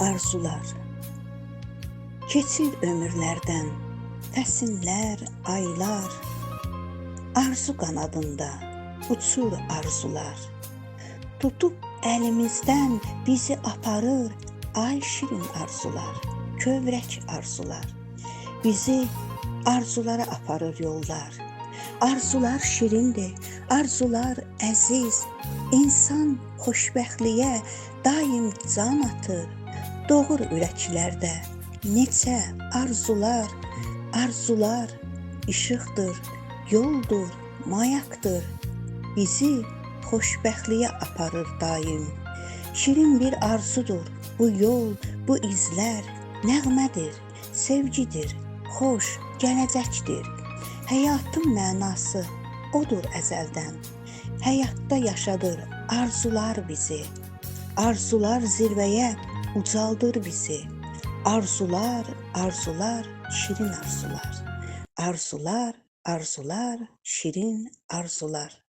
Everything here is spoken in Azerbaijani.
Arzular keçir ömürlərdən, fəsillər, aylar. Arzu qanadında uçur arzular. Tutub əlimizdən bizi aparır ay şirin arzular, kövrək arzular. Bizi arzulara aparır yollar. Arzular şirindir, arzular əziz. İnsan xoşbəxtliyə daim can atır. Doğur ürəklərdə neçə arzular. Arzular işıqdır, yoldur, mayaqdır. Bizi xoşbəxtliyə aparır daim. Şirin bir arzudur bu yol, bu izlər. Nəğmədir, sevgidir, xoş gələcəkdir. Həyatın mənası odur əzəldən. Həyatda yaşadır arzular bizi. Arzular zirvəyə ucaldır bizi. Arzular, arzular, şirin arzular. Arzular, arzular, şirin arzular.